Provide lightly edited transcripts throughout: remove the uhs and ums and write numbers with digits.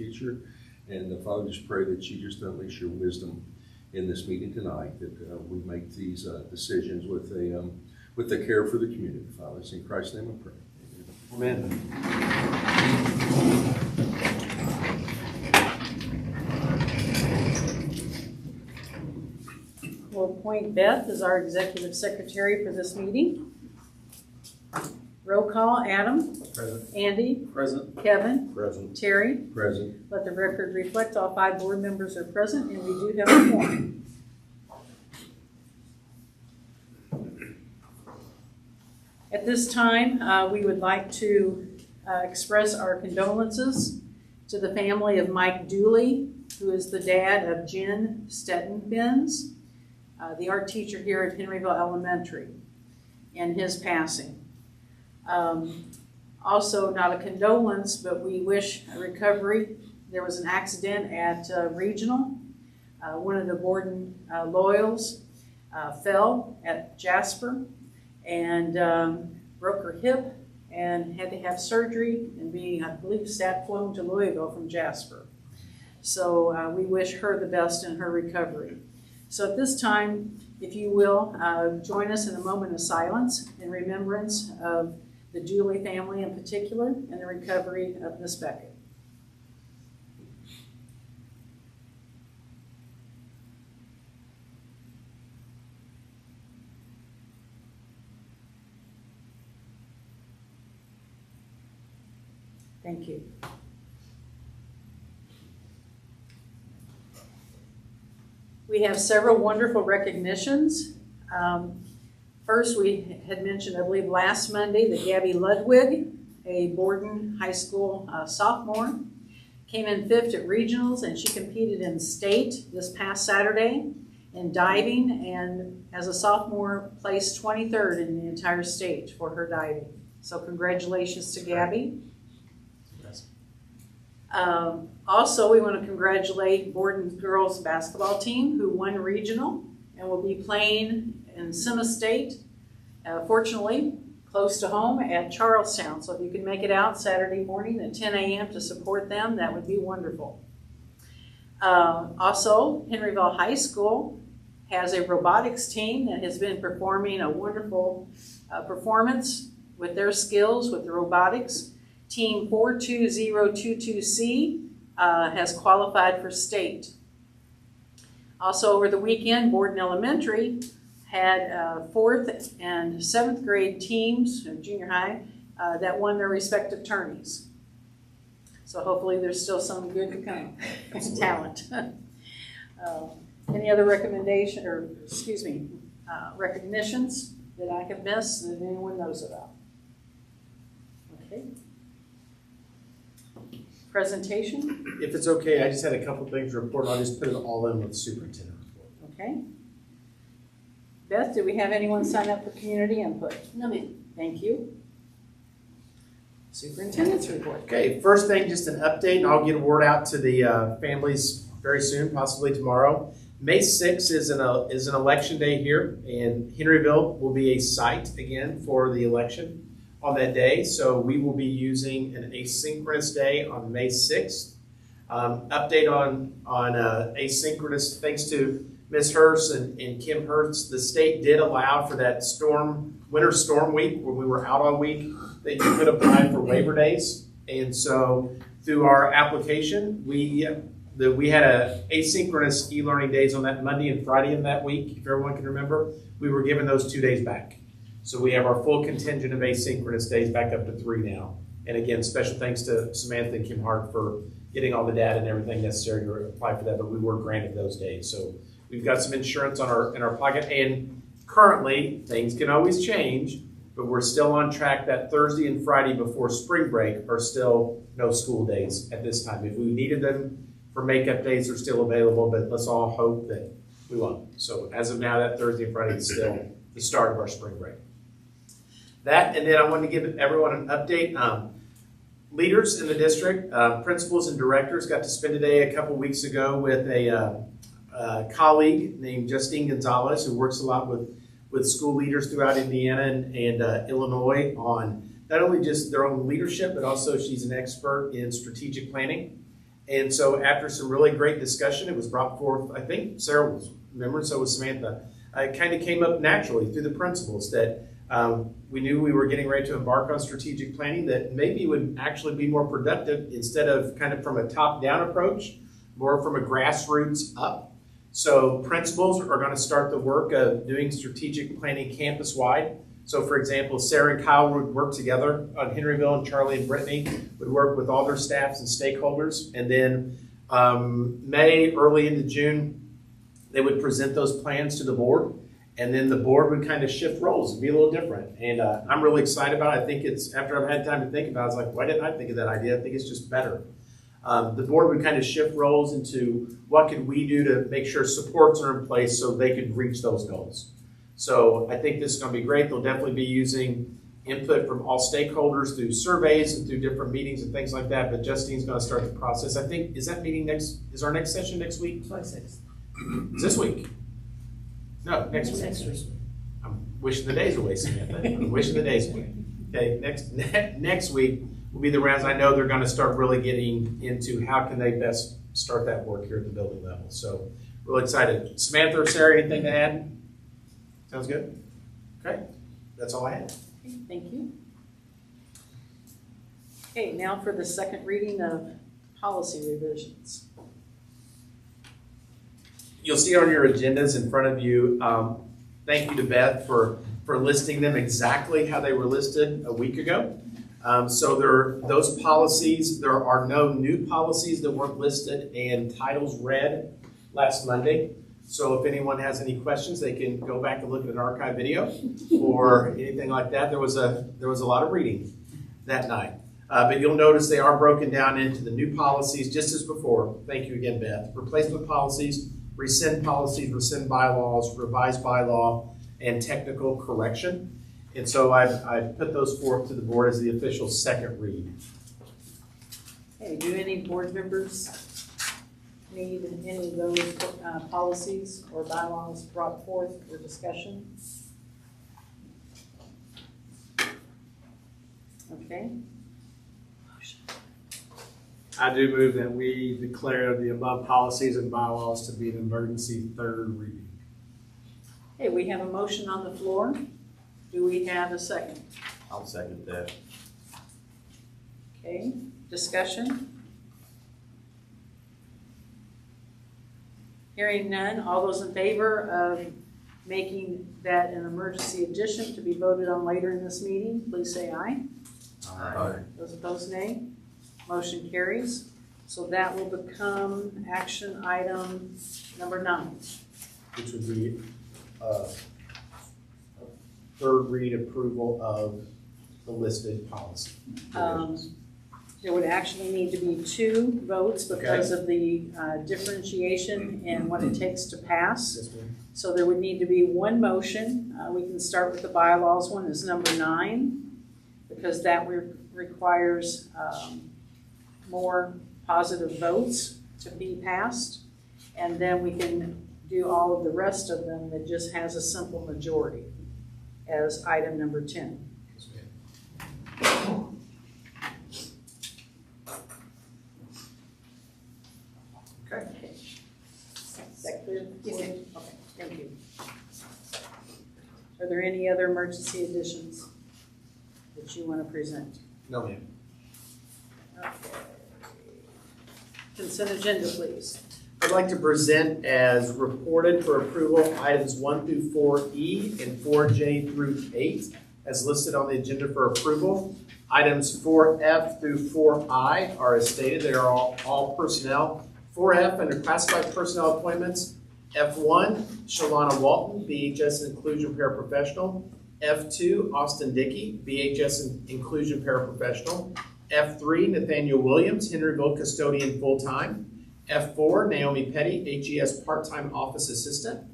future. And Father, just pray that you just unleash your wisdom in this meeting tonight, that we make these decisions with the care for the community, Father. It's in Christ's name I pray. Amen. We'll appoint Beth as our executive secretary for this meeting. Roll call: Adam. Present. Andy. Present. Kevin. Present. Terry. Present. Let the record reflect all 5 board members are present, and we do have a quorum. At this time, we would like to express our condolences to the family of Mike Dooley, who is the dad of Jen Stetton-Benz, the art teacher here at Henryville Elementary, and his passing. Also, not a condolence, but we wish a recovery. There was an accident at Regional. One of the Borden Loyals fell at Jasper and broke her hip and had to have surgery and be, I believe, flown to Louisville from Jasper. So we wish her the best in her recovery. So at this time, if you will, join us in a moment of silence in remembrance of the Dooley family in particular and the recovery of Miss Beckett. Thank you. We have several wonderful recognitions. First, we had mentioned, I believe, last Monday that Gabby Ludwig, a Borden High School sophomore, came in 5th at regionals, and she competed in state this past Saturday in diving, and as a sophomore placed 23rd in the entire state for her diving. So congratulations to Gabby. Also, we want to congratulate Borden's girls basketball team who won regional and will be playing in Sima State, fortunately, close to home at Charlestown. So if you can make it out Saturday morning at 10 a.m. to support them, that would be wonderful. Also, Henryville High School has a robotics team that has been performing a wonderful performance with their skills with the robotics. Team 42022C has qualified for state. Also over the weekend, Borden Elementary had 4th and 7th grade teams, junior high, that won their respective tourneys. So hopefully there's still some good to come, some talent. Any other recommendation, or excuse me, recognitions that I have missed that anyone knows about? Okay. Presentation? If it's okay, I just had a couple things to report. I'll just put it all in with the superintendent report. Okay. Beth, do we have anyone sign up for community input? No, ma'am. Thank you. Superintendent's report. Okay, first thing, just an update, and I'll get a word out to the families very soon, possibly tomorrow. May 6th is an election day here, and Henryville will be a site again for the election on that day. So we will be using an asynchronous day on May 6th. Update on asynchronous, thanks to Ms. Hurst and Kim Hurst, the state did allow for that winter storm week when we were out all week that you could apply for waiver days. And so through our application, we had a asynchronous e-learning days on that Monday and Friday of that week. If everyone can remember, we were given those 2 days back. So we have our full contingent of asynchronous days back up to 3 now. And again, special thanks to Samantha and Kim Hart for getting all the data and everything necessary to apply for that, but we were granted those days. So we've got some insurance in our pocket, and currently, things can always change, but we're still on track. That Thursday and Friday before spring break are still no school days at this time. If we needed them for makeup days, they're still available, but let's all hope that we won't. So as of now, that Thursday and Friday is still the start of our spring break. That, and then I wanted to give everyone an update. Leaders in the district, principals and directors got to spend a day a couple weeks ago with a colleague named Justine Gonzalez, who works a lot with school leaders throughout Indiana and Illinois on not only just their own leadership, but also she's an expert in strategic planning. And so after some really great discussion, it was brought forth, I think Sarah was, remember, so was Samantha. It kind of came up naturally through the principals that we knew we were getting ready to embark on strategic planning that maybe would actually be more productive instead of kind of from a top-down approach, more from a grassroots up. So principals are going to start the work of doing strategic planning campus-wide. So for example, Sarah and Kyle would work together on Henryville, and Charlie and Brittany would work with all their staffs and stakeholders. And then May, early into June, they would present those plans to the board. And then the board would kind of shift roles and be a little different. And I'm really excited about it. I think it's, after I've had time to think about it, I was like, why didn't I think of that idea? I think it's just better. The board would kind of shift roles into what could we do to make sure supports are in place so they could reach those goals. So I think this is going to be great. They'll definitely be using input from all stakeholders through surveys and through different meetings and things like that. But Justine's going to start the process. I think, is that meeting is our next session next week? 26th. Is this week? No, next week. Next week. I'm wishing the days away, Samantha. I'm wishing the days away. Okay, next week will be the rounds. I know they're going to start really getting into how can they best start that work here at the building level. So really excited. Samantha or Sarah, anything to add? Sounds good? Okay, that's all I had. Okay, thank you. Okay, now for the second reading of policy revisions. You'll see on your agendas in front of you, thank you to Beth for listing them exactly how they were listed a week ago. So those policies, there are no new policies that weren't listed and titles read last Monday. So if anyone has any questions, they can go back and look at an archive video or anything like that. There was a lot of reading that night. But you'll notice they are broken down into the new policies just as before. Thank you again, Beth. Replacement policies, rescind policies, rescind bylaws, revised bylaw, and technical correction. And so I've put those forth to the board as the official second read. Okay, do any board members need any of those policies or bylaws brought forth for discussion? Okay. I do move that we declare the above policies and bylaws to be an emergency third reading. Okay, we have a motion on the floor. Do we have a second? I'll second that. Okay, discussion? Hearing none, all those in favor of making that an emergency addition to be voted on later in this meeting, please say aye. Aye. Those opposed, nay. Motion carries. So that will become action item number 9. Which would be third read approval of the listed policy. There would actually need to be 2 votes because of the differentiation in what it takes to pass. This one. So there would need to be 1 motion. We can start with the bylaws one is number 9 because that requires more positive votes to be passed. And then we can do all of the rest of them that just has a simple majority as item number 10. Okay. Is that clear? Okay, thank you. Are there any other emergency additions that you want to present? No, ma'am. Okay. Consent agenda, please. I'd like to present as reported for approval items 1 through 4E and 4J through 8 as listed on the agenda for approval. Items 4F through 4I are as stated. They are all personnel. 4F under classified personnel appointments. F1, Shalana Walton, BHS Inclusion Paraprofessional. F2, Austin Dickey, BHS Inclusion Paraprofessional. F3, Nathaniel Williams, Henryville Custodian Full-Time. F4, Naomi Petty, HES Part-Time Office Assistant.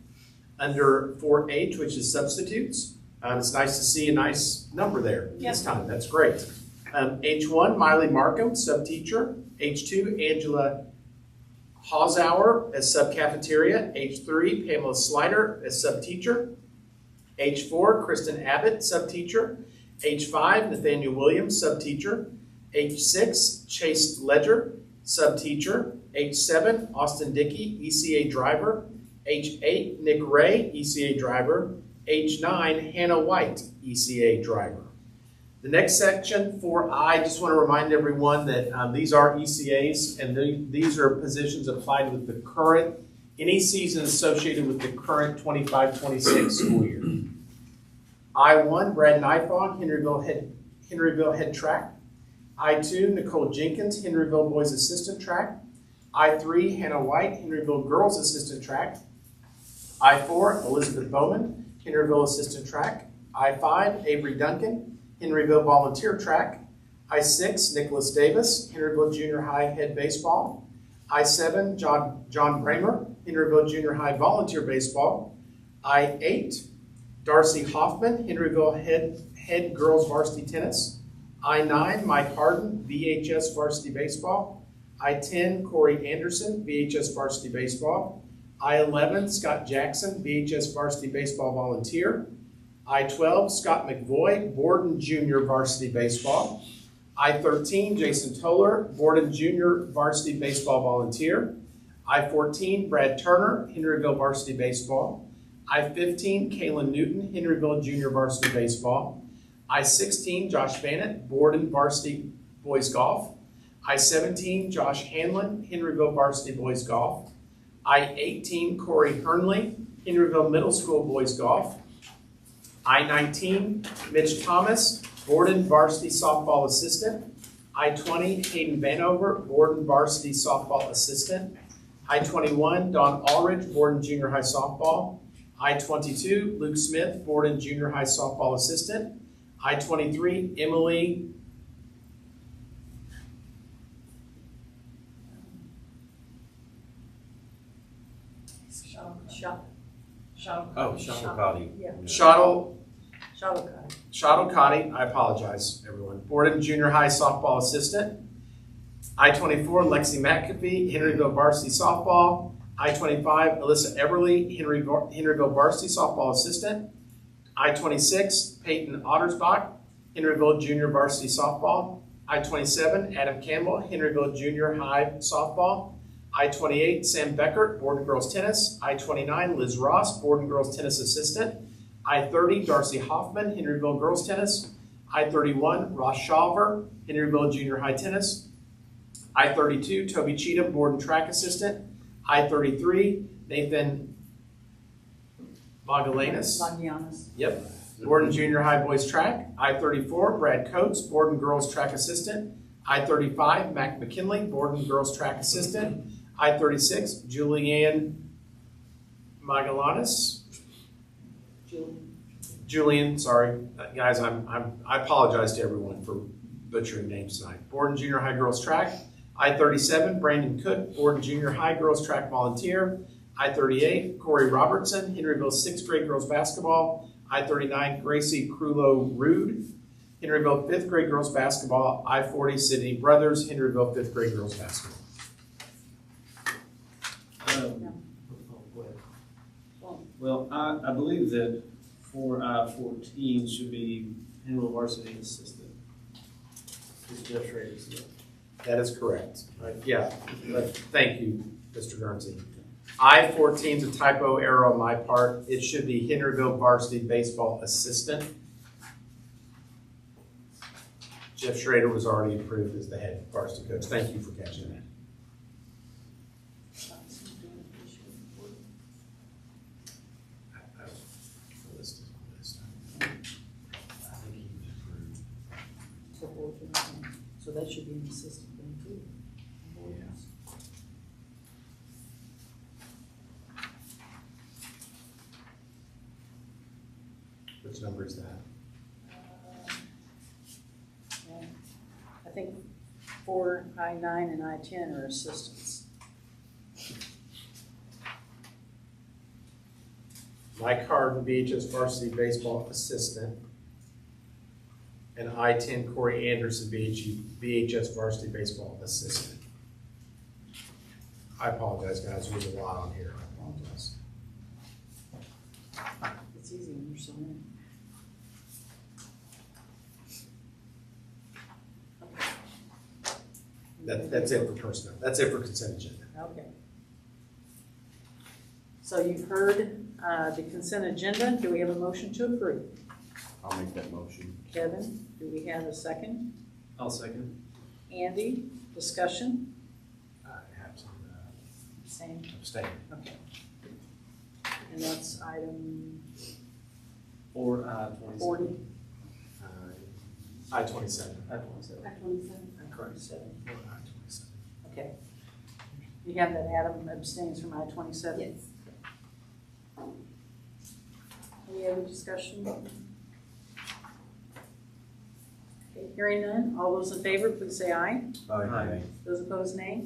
Under 4H, which is substitutes. It's nice to see a nice number there this time. That's great. H1, Miley Markham, sub-teacher. H2, Angela Hausauer as sub-cafeteria. H3, Pamela Slider as sub-teacher. H4, Kristen Abbott, sub-teacher. H5, Nathaniel Williams, sub-teacher. H6, Chase Ledger, Sub-teacher, H7, Austin Dickey, ECA driver. H8, Nick Ray, ECA driver. H9, Hannah White, ECA driver. The next section, 4I, just want to remind everyone that these are ECAs, and these are positions applied with the current, any season associated with the current 25-26 school year. I1, Brad Nifong, Henryville Head Track. I2, Nicole Jenkins, Henryville Boys Assistant Track. I3, Hannah White, Henryville Girls Assistant Track. I4, Elizabeth Bowman, Henryville Assistant Track. I5, Avery Duncan, Henryville Volunteer Track. I6, Nicholas Davis, Henryville Junior High Head Baseball. I7, John Bramer, Henryville Junior High Volunteer Baseball. I8, Darcy Hoffman, Henryville Head Girls Varsity Tennis. I9, Mike Harden, VHS Varsity Baseball. I10, Corey Anderson, VHS Varsity Baseball. I11, Scott Jackson, VHS Varsity Baseball Volunteer. I12, Scott McVoy, Borden Junior Varsity Baseball. I13, Jason Toller, Borden Junior Varsity Baseball Volunteer. I14, Brad Turner, Henryville Varsity Baseball. I15, Kaylin Newton, Henryville Junior Varsity Baseball. I16, Josh Bannett, Borden Varsity Boys Golf. I17, Josh Hanlon, Henryville Varsity Boys Golf. I18, Corey Hernley, Henryville Middle School Boys Golf. I19, Mitch Thomas, Borden Varsity Softball Assistant. I20, Hayden Vanover, Borden Varsity Softball Assistant. I21, Don Ulrich, Borden Junior High Softball. I22, Luke Smith, Borden Junior High Softball Assistant. I23, Emily Shuttlecock. Yeah. Shuttlecock, I apologize, everyone. Borden Junior High Softball Assistant. I24, Lexi McAfee, Henryville Varsity Softball. I25, Alyssa Everly, Henryville Varsity Softball Assistant. I26, Peyton Ottersbach, Henryville Junior Varsity Softball. I27, Adam Campbell, Henryville Junior High Softball. I28, Sam Beckert, Borden Girls Tennis. I29, Liz Ross, Borden Girls Tennis Assistant. I30, Darcy Hoffman, Henryville Girls Tennis. I31, Ross Shawver, Henryville Junior High Tennis. I32, Toby Cheatham, Borden Track Assistant. I33, Nathan Magallanes. Yep. Borden Junior High Boys Track. I34, Brad Coates, Borden Girls Track Assistant. I35, Mac McKinley, Borden Girls Track Assistant. I36, Julianne Magallanes. Julian, sorry. Guys, I apologize to everyone for butchering names tonight. Borden Junior High Girls Track. I37, Brandon Cook, Borden Junior High Girls Track Volunteer. I38, Corey Robertson, Henryville 6th Grade Girls Basketball. I39, Gracie Crulo-Rude, Henryville 5th Grade Girls Basketball. I40, Sydney Brothers, Henryville 5th Grade Girls Basketball. Well, I believe that for I-14 should be Henryville Varsity Assistant. It's Jeff Schrader's. That is correct. Yeah, thank you, Mr. Guernsey. I-14 is a typo error on my part. It should be Henryville Varsity Baseball Assistant. Jeff Schrader was already approved as the head varsity coach. Thank you for catching that. So that should be an assistant then too. Which number is that? I think 4, I9, and I10 are assistants. Mike Harden, VHS Varsity Baseball Assistant. And I-10, Corey Anderson, VHS Varsity Baseball Assistant. I apologize, guys. There's a lot on here. I apologize. It's easy when you're so many. That's it for personnel. That's it for consent agenda. Okay. So you've heard the consent agenda. Do we have a motion to approve? I'll make that motion. Kevin, do we have a second? I'll second. Andy, discussion? I have to Same. abstain. Okay. And that's item Or, 27. 40. I-27. 27. Correct. 7. I-27. Okay. You have that Adam abstains from I-27? Yes. Any other discussion? Okay, hearing none. All those in favor, please say aye. Aye. Those opposed, nay.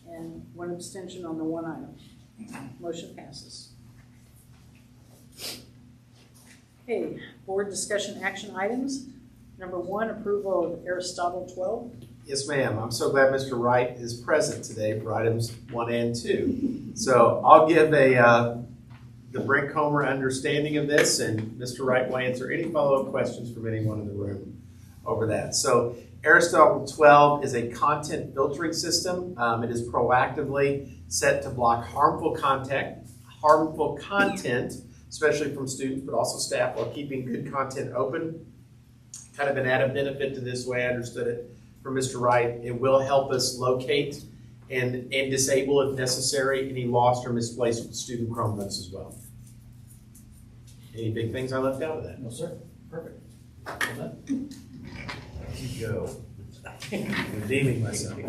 And one abstention on the one item. Motion passes. Okay, board discussion action items. Number 1, approval of Aristotle 12. Yes, ma'am. I'm so glad Mr. Wright is present today for items 1 and 2. So I'll give the Brent Comer understanding of this, and Mr. Wright will answer any follow-up questions from anyone in the room over that. So Aristotle 12 is a content filtering system. It is proactively set to block harmful content, especially from students, but also staff, while keeping good content open. Kind of an added benefit to this way I understood it from Mr. Wright. It will help us locate and disable, if necessary, any lost or misplaced student Chromebooks as well. Any big things I left out of that? No, sir. Perfect. You go. Redeeming myself.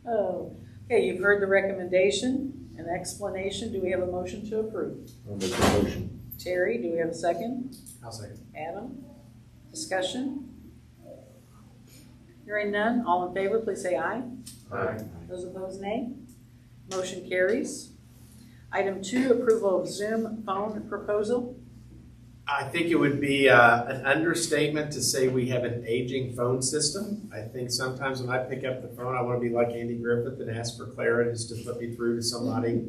Oh, okay, you've heard the recommendation and explanation. Do we have a motion to approve? I'll make the motion. Terry, do we have a second? I'll second. Adam? Discussion? Hearing none, all in favor, please say aye. Aye. Those opposed, nay. Motion carries. Item 2, approval of Zoom phone proposal. I think it would be an understatement to say we have an aging phone system. I think sometimes when I pick up the phone, I want to be like Andy Griffith and ask for Clara just to flip me through to somebody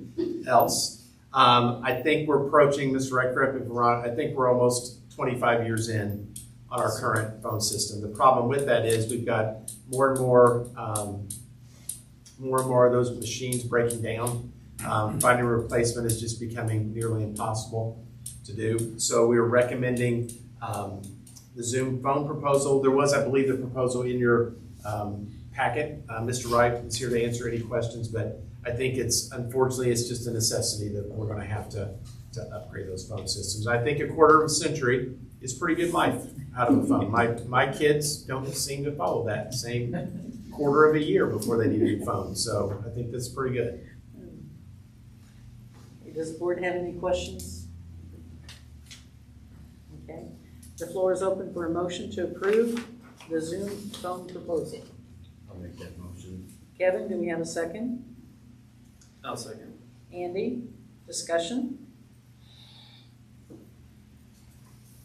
else. I think we're approaching, Mr. Wright, correct me if I'm wrong, I think we're almost 25 years in on our current phone system. The problem with that is we've got more and more of those machines breaking down. Finding a replacement is just becoming nearly impossible to do. So we were recommending the Zoom phone proposal. There was, I believe, the proposal in your packet. Mr. Wright is here to answer any questions, but I think unfortunately, it's just a necessity that we're going to have to upgrade those phone systems. I think a quarter of a century is pretty good life out of a phone. My kids don't seem to follow that same quarter of a year before they need a new phone. So I think that's pretty good. Does the board have any questions? Okay. The floor is open for a motion to approve the Zoom phone proposal. I'll make that motion. Kevin, do we have a second? I'll second. Andy, discussion?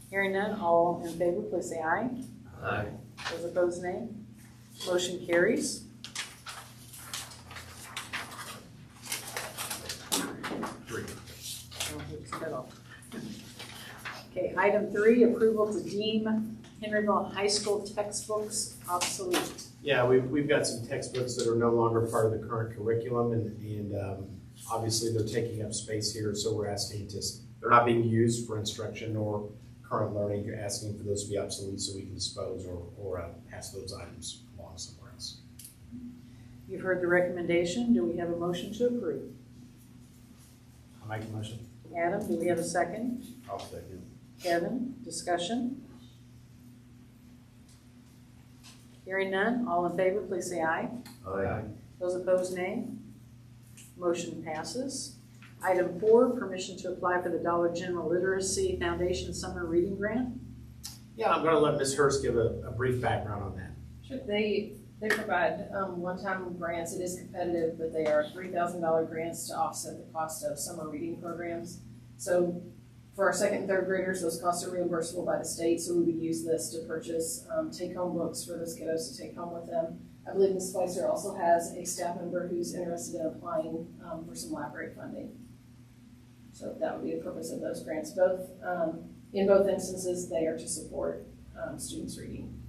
Hearing none, all in favor, please say aye. Aye. Those opposed, nay. Motion carries. Okay, item 3, approval to deem Henryville High School textbooks obsolete. Yeah, we've got some textbooks that are no longer part of the current curriculum, and obviously they're taking up space here, so we're asking they're not being used for instruction or current learning. You're asking for those to be obsolete so we can dispose or pass those items along somewhere else. You've heard the recommendation. Do we have a motion to approve? I'll make a motion. Adam, do we have a second? I'll second. Kevin, discussion? Hearing none, all in favor, please say aye. Aye. Those opposed, nay. Motion passes. Item 4, permission to apply for the Dollar General Literacy Foundation Summer Reading Grant. Yeah, I'm going to let Ms. Hurst give a brief background on that. Sure. They provide one-time grants. It is competitive, but they are $3,000 grants to offset the cost of summer reading programs. So for our second and third graders, those costs are reimbursable by the state, so we would use this to purchase take-home books for those kiddos to take home with them. I believe Ms. Spicer also has a staff member who's interested in applying for some library funding. So that would be the purpose of those grants. In both instances, they are to support students' reading.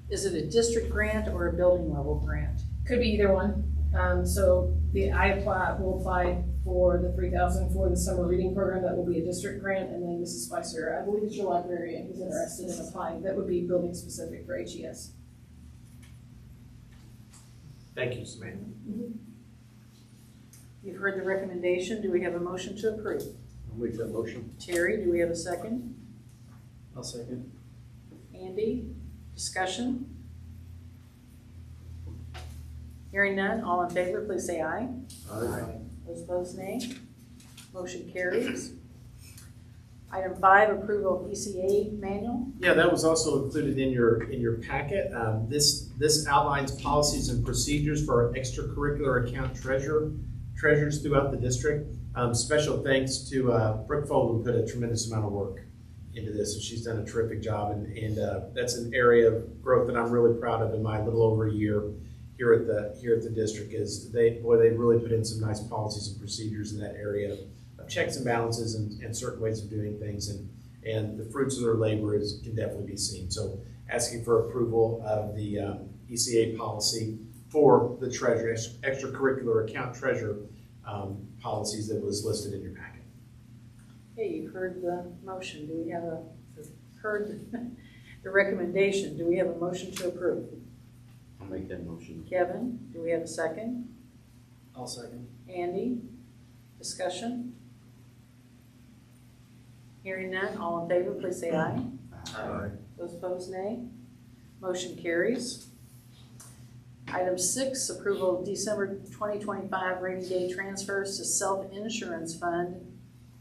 Is it a district grant or a building level grant? Could be either one. Will apply for the 3,000 for the summer reading program. That will be a district grant. And then Mrs. Spicer, I believe it's your librarian who's interested in applying. That would be building specific for HES. Thank you, Samantha. You've heard the recommendation. Do we have a motion to approve? I'll make that motion. Terry, do we have a second? I'll second. Andy, discussion? Hearing none, all in favor, please say aye. Aye. Those opposed, nay. Motion carries. Item 5, approval of ECA manual. Yeah, that was also included in your packet. This outlines policies and procedures for our extracurricular account treasurers throughout the district. Special thanks to Brooke Fold, who put a tremendous amount of work into this, and she's done a terrific job. And that's an area of growth that I'm really proud of in my little over a year here at the district. Is they really put in some nice policies and procedures in that area of checks and balances and certain ways of doing things, and the fruits of their labor can definitely be seen. So asking for approval of the ECA policy for the treasurer, extracurricular account treasurer policies that was listed in your packet. Okay, you've heard the motion. Do we have heard the recommendation? Do we have a motion to approve? I'll make that motion. Kevin, do we have a second? I'll second. Andy, discussion? Hearing none, all in favor, please say aye. Aye. Those opposed, nay. Motion carries. Item 6, approval of December 2025 rainy day transfers to self-insurance fund,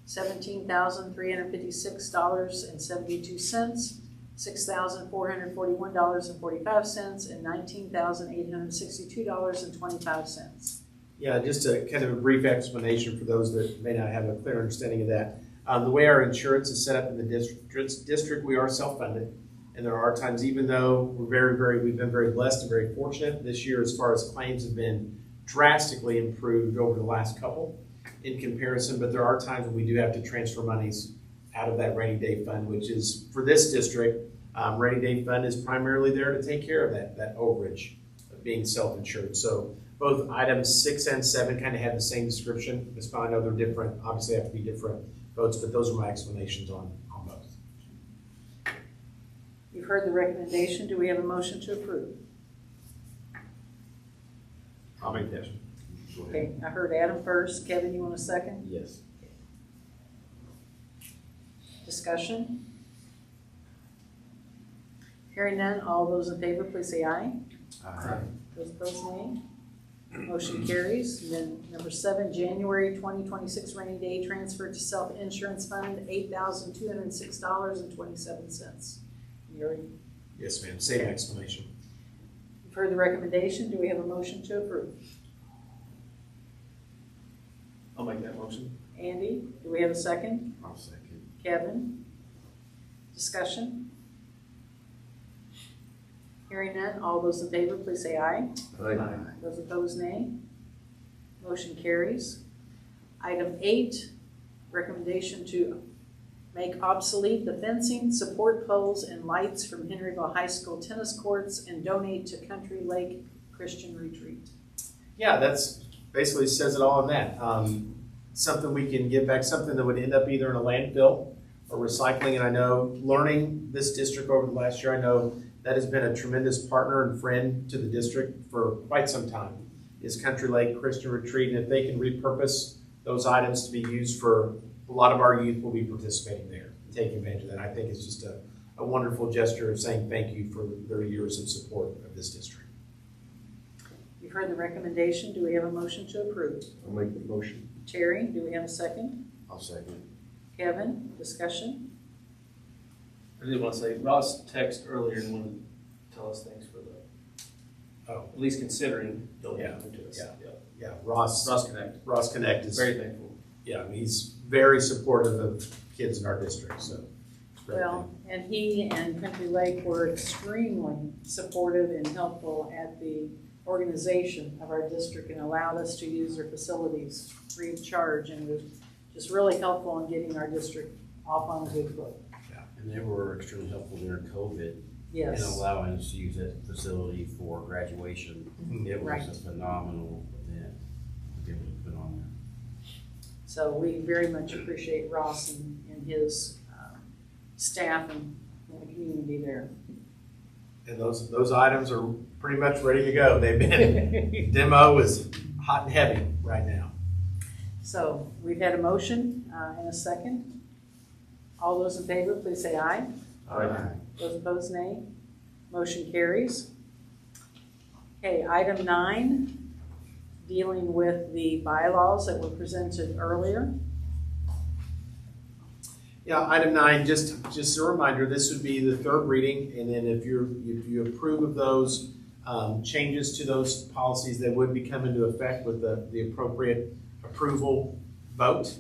$17,356.72, $6,441.45, and $19,862.25. Yeah, just a kind of a brief explanation for those that may not have a clear understanding of that. The way our insurance is set up in the district, we are self-funded. And there are times, even though we've been very blessed and very fortunate this year as far as claims have been drastically improved over the last couple in comparison, but there are times when we do have to transfer monies out of that rainy day fund, which is, for this district, rainy day fund is primarily there to take care of that overage of being self-insured. So both items 6 and 7 kind of have the same description. Ms. Fine, I know they're different, obviously have to be different votes, but those are my explanations on both. You've heard the recommendation. Do we have a motion to approve? I'll make that. Okay, I heard Adam first. Kevin, you want a second? Yes. Discussion? Hearing none, all those in favor, please say aye. Aye. Those opposed, nay. Motion carries. And then number 7, January 2026 rainy day transfer to self-insurance fund, $8,206.27. You already, Yes, ma'am, same explanation. you've heard the recommendation. Do we have a motion to approve? I'll make that motion. Andy, do we have a second? I'll second. Kevin? Discussion? Hearing none, all those in favor, please say aye. Aye. Those opposed, nay. Motion carries. Item 8, recommendation to make obsolete the fencing, support poles, and lights from Henryville High School tennis courts and donate to Country Lake Christian Retreat. Yeah, that's basically says it all in that. Something we can give back, something that would end up either in a landfill or recycling. And I know, learning this district over the last year, I know that has been a tremendous partner and friend to the district for quite some time, is Country Lake Christian Retreat. And if they can repurpose those items to be used for, a lot of our youth will be participating there and taking advantage of that. I think it's just a wonderful gesture of saying thank you for their years of support of this district. You've heard the recommendation. Do we have a motion to approve? I'll make the motion. Terry, do we have a second? I'll second. Kevin, discussion? I did want to say, Ross texted earlier and wanted to tell us thanks for at least considering donating them to us. Yeah, Ross Connect is Very thankful. yeah, I mean, he's very supportive of kids in our district. So Well, and he and Country Lake were extremely supportive and helpful at the organization of our district and allowed us to use their facilities free of charge, and was just really helpful in getting our district off on a good foot. And they were extremely helpful during COVID. Yes. And allowing us to use that facility for graduation. It was Right. a phenomenal event to be able to put on there. So we very much appreciate Ross and his staff and the community there. And those items are pretty much ready to go. They've been, demo is hot and heavy right now. So we've had a motion and a second. All those in favor, please say aye. Aye. Those opposed, nay. Motion carries. Okay, item 9, dealing with the bylaws that were presented earlier. Yeah, item 9, just a reminder, this would be the third reading, and then if you approve of those changes to those policies, they would be coming into effect with the appropriate approval vote,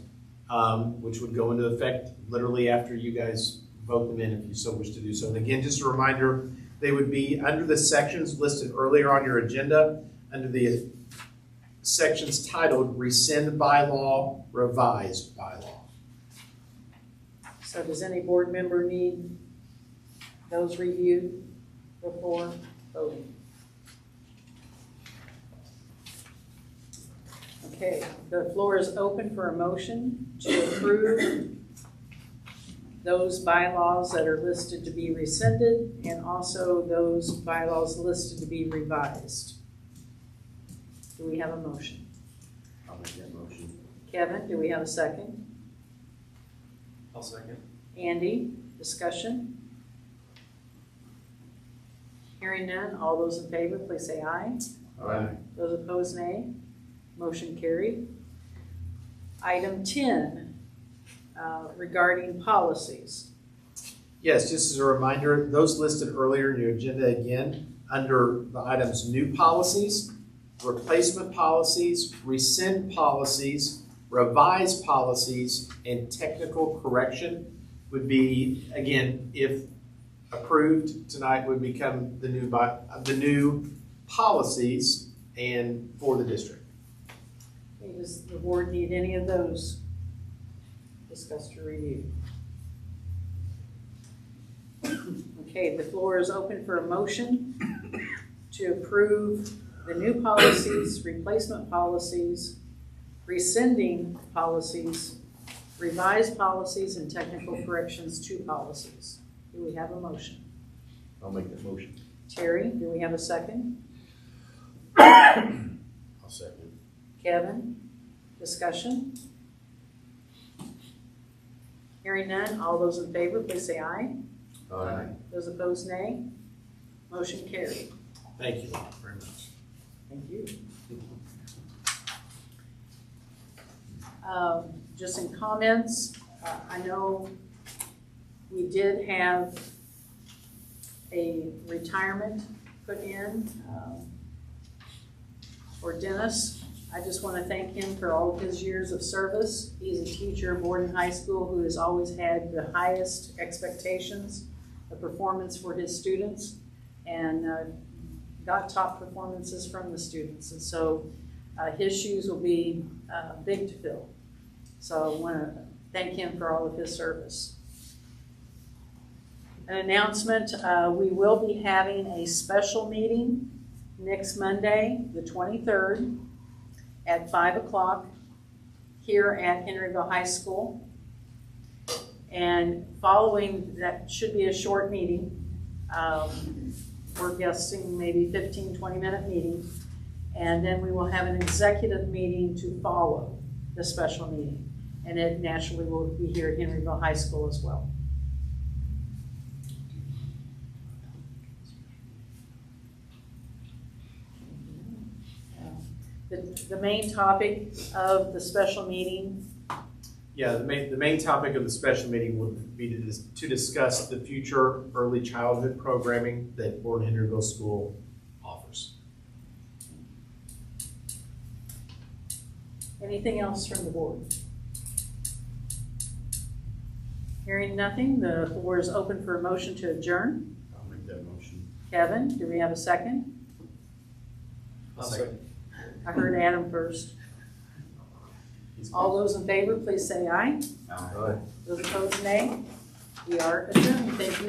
which would go into effect literally after you guys vote them in if you so wish to do so. And again, just a reminder, they would be under the sections listed earlier on your agenda, under the sections titled Rescind Bylaw, Revised Bylaw. So does any board member need those reviewed before voting? Okay, the floor is open for a motion to approve those bylaws that are listed to be rescinded and also those bylaws listed to be revised. Do we have a motion? I'll make that motion. Kevin, do we have a second? I'll second. Andy, discussion? Hearing none, all those in favor, please say aye. Aye. Those opposed, nay. Motion carried. Item 10, regarding policies. Yes, just as a reminder, those listed earlier in your agenda again, under the items new policies, replacement policies, rescind policies, revised policies, and technical correction would be, again, if approved tonight, would become the new policies and for the district. Okay, does the board need any of those discussed or reviewed? Okay, the floor is open for a motion to approve the new policies, replacement policies, rescinding policies, revised policies, and technical corrections to policies. Do we have a motion? I'll make that motion. Terry, do we have a second? I'll second. Kevin, discussion? Hearing none, all those in favor, please say aye. Aye. Those opposed, nay. Motion carried. Thank you very much. Thank you. Just in comments, I know we did have a retirement put in for Dennis. I just want to thank him for all of his years of service. He's a teacher at Borden High School who has always had the highest expectations of performance for his students and got top performances from the students. And so his shoes will be big to fill. So I want to thank him for all of his service. An announcement, we will be having a special meeting next Monday, the 23rd, at 5 o'clock here at Henryville High School. And following that should be a short meeting. We're guessing maybe 15, 20-minute meeting. And then we will have an executive meeting to follow the special meeting. And it naturally will be here at Henryville High School as well. The main topic of the special meeting. Yeah, the main topic of the special meeting would be to discuss the future early childhood programming that Borden-Henryville School offers. Anything else from the board? Hearing nothing, the floor is open for a motion to adjourn. I'll make that motion. Kevin, do we have a second? I'll second. I heard Adam first. All those in favor, please say aye. Aye. Those opposed, nay. We are adjourned. Thank you.